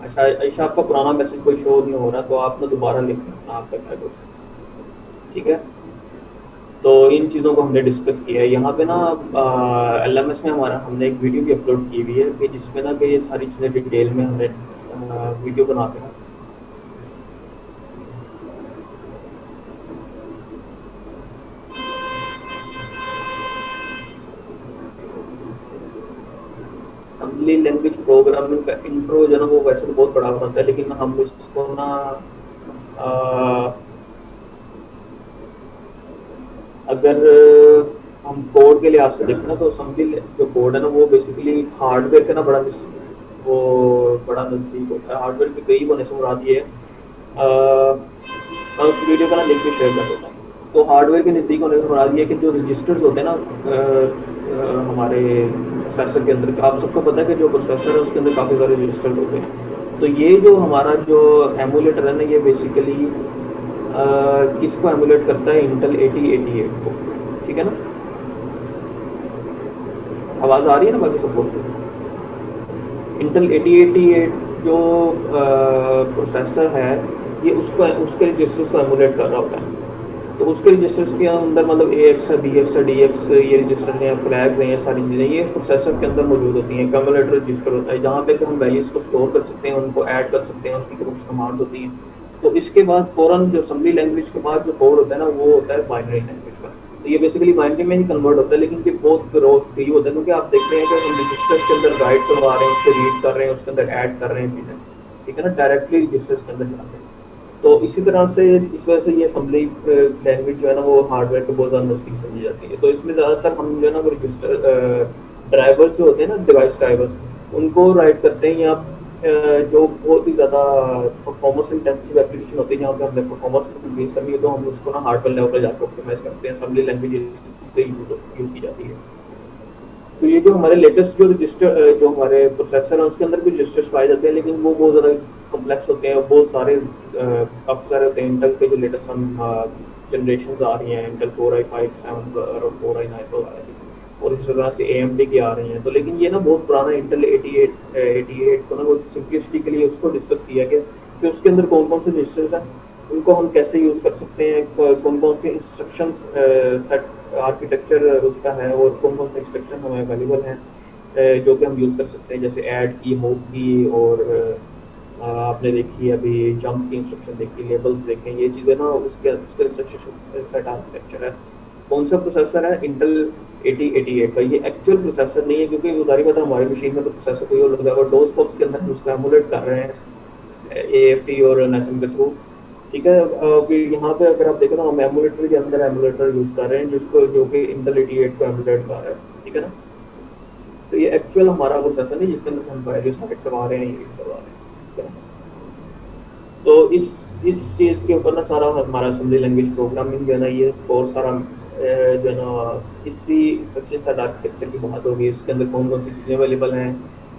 अच्छा ऐसा आपका पुराना मैसेज कोई शो नहीं हो रहा, तो आप ना दोबारा लिख लें आपका क्या कुछ। ठीक है, तो इन चीज़ों को हमने डिस्कस किया है यहाँ पे ना। एलएमएस में हमारा हमने एक वीडियो भी अपलोड की हुई है कि जिसमें ना कि ये सारी चीज़ें डिटेल में हमने वीडियो बना के ना असम्बली लैंग्वेज प्रोग्रामिंग का इंट्रो जो है ना वो वैसे तो बहुत बड़ा बनता है, लेकिन हम इसको ना अ, अगर हम कोड के लिहाज से देखें ना तो असम्बली जो कोड है ना वो बेसिकली हार्डवेयर के ना वो बड़ा नज़दीक होता है। हार्डवेयर के करीब होने से मुराद ये है, मैं उस वीडियो का ना लिंक भी शेयर कर देता हूँ। तो हार्डवेयर के नज़दीक होने से मुराद ये है कि जो रजिस्टर्स होते हैं ना हमारे प्रोसेसर के अंदर, आप सबको पता है कि जो प्रोसेसर है उसके अंदर काफ़ी सारे रजिस्टर्स होते हैं। तो ये जो हमारा जो एमुलेटर है ना ये बेसिकली किसको एमुलेट करता है, इंटेल 8088 को। ठीक है ना, आवाज़ आ रही है ना बाकी सबको। इंटेल 8088 जो प्रोसेसर है ये उसको उसके रजिस्टर्स को एमुलेट कर रहा होता है। तो उसके रजिस्टर्स के अंदर मतलब ए एक्स है, बी एक्स है, डी एक्स, ये रजिस्टर हैं, फ्लैग्स हैं, ये सारी चीज़ें ये प्रोसेसर के अंदर मौजूद होती हैं। कम्युलेटर रजिस्टर होता है जहाँ पे कि हम वैल्यूज़ को स्टोर कर सकते हैं, उनको ऐड कर सकते हैं, उसकी कुछ कमांड होती हैं। तो इसके बाद फ़ौरन जो असेंबली लैंग्वेज के बाद जो कोड होता है ना वो होता है बाइनरी लैंग्वेज का। तो ये बेसिकली बाइनरी में ही कन्वर्ट होता है, लेकिन ये बहुत ग्रोथ फ्री होता है क्योंकि आप देखते हैं कि हम रजिस्टर्स के अंदर राइट करवा रहे हैं, उससे रीड कर रहे हैं, उसके अंदर ऐड कर रहे हैं चीज़ें। ठीक है ना, डायरेक्टली रजिस्टर्स के अंदर जाते हैं। तो इसी तरह से इस वजह से ये असेंबली लैंग्वेज जो है ना वो हार्डवेयर के बहुत ज़्यादा नज़दीक समझी जाती है। तो इसमें ज़्यादातर हम जो है ना वो रजिस्टर ड्राइवर्स जो होते हैं ना, डिवाइस ड्राइवर्स, उनको राइट करते हैं या जो बहुत ही ज़्यादा परफॉर्मेंस इंटेंसिव एप्लीकेशन होती है जहाँ पे हमने परफॉर्मेंस को इंक्रीज करनी है तो हम उसको ना हार्डवेयर लेवल पर जाकर ऑप्टिमाइज करते हैं। असेंबली लैंग्वेज यूज़ की जाती है। तो ये जो हमारे लेटेस्ट जो रजिस्टर जो हमारे प्रोसेसर हैं उसके अंदर भी रजिस्टर्स पाए जाते हैं, लेकिन वो बहुत ज़्यादा कॉम्प्लेक्स होते हैं, बहुत सारे काफ़ी सारे होते हैं। इंटेल के जो लेटेस्ट हम जनरेशन आ रही हैं, इंटेल 4i5 7 और 4i9 तो आ रही है, और इस तरह से AMD की आ रही हैं। तो लेकिन ये ना बहुत पुराना इंटेल 88 को ना वो सिंपलिसिटी के लिए उसको डिस्कस किया गया कि उसके अंदर कौन कौन से रजिस्टर्स हैं, उनको हम कैसे यूज़ कर सकते हैं, कौन कौन से इंस्ट्रक्शंस सेट आर्किटेक्चर उसका है, और कौन कौन से इंस्ट्रक्शन हमें अवेलेबल हैं जो कि हम यूज़ कर सकते हैं, जैसे ऐड की, मूव की, और आपने देखी अभी जंप की इंस्ट्रक्शन देखी, लेबल्स देखें, ये चीज़ें ना उसके उसके इंस्ट्रक्शन सेट आर्किटेक्चर है। कौन सा प्रोसेसर है, इंटेल 8088 का। ये एक्चुअल प्रोसेसर नहीं है क्योंकि वो सारी बात है हमारी मशीन में तो प्रोसेसर कोई और लगा हुआ, डोस बॉक्स के अंदर हम उसको एमुलेट कर रहे हैं AFT और नेसम के थ्रू। ठीक है, फिर यहाँ पे अगर आप देखें तो हम एमुलेटर के अंदर एमुलेटर यूज़ कर रहे हैं जिसको जो कि इंटेल 88 को एमुलेट कर रहा है। ठीक है ना, तो ये एक्चुअल हमारा प्रोसेसर नहीं जिसके अंदर हम वैल्यू सेलेक्ट करवा रहे हैं, यूज करवा रहे हैं। ठीक है ना? तो इस चीज़ के ऊपर ना सारा हमारा असेंबली लैंग्वेज प्रोग्रामिंग जो है ना ये बहुत सारा जो है ना इसी इंस्ट्रक्शन सेट आर्किटेक्चर की बात होगी, इसके अंदर कौन कौन सी चीज़ें अवेलेबल हैं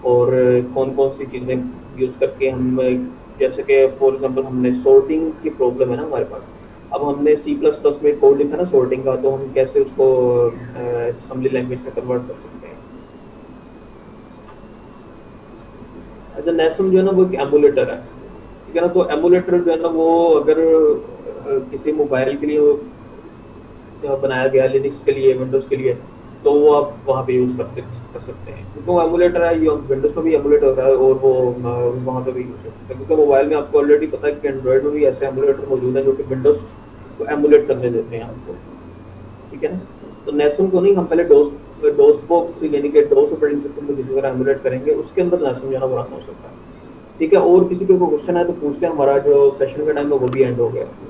और कौन कौन सी चीज़ें यूज़ करके हम, जैसे कि फॉर एग्जांपल हमने सॉर्टिंग की प्रॉब्लम है ना हमारे पास, अब हमने C++ में कोड लिखा ना सॉर्टिंग का, तो हम कैसे उसको असेंबली लैंग्वेज में कन्वर्ट कर सकते हैं। अच्छा, नेसम जो है ना वो एक एमुलेटर है। ठीक है ना, तो एमुलेटर जो है ना वो अगर किसी मोबाइल के लिए बनाया गया, लिनक्स के लिए, विंडोज़ के लिए, तो वो आप वहाँ पे यूज़ कर सकते हैं क्योंकि वो एमुलेटर है। ये विंडोज़ में भी एमुलेट होता है और वो वहाँ पे भी यूज़ हो सकता है क्योंकि मोबाइल में आपको ऑलरेडी पता है कि एंड्रॉयड में भी ऐसे एमुलेटर मौजूद हैं जो कि विंडोज़ को एमुलेट करने देते हैं आपको। ठीक है ना, तो नेसम को नहीं, हम पहले डोस बॉक्स यानी कि डोस ऑपरेटिंग सिस्टम को जिस तरह एमुलेट करेंगे उसके अंदर नेसम जो है ना वो रन हो सकता है। ठीक है, और किसी को कोई क्वेश्चन है तो पूछते हैं, हमारा जो सेशन का टाइम है वो भी एंड हो गया।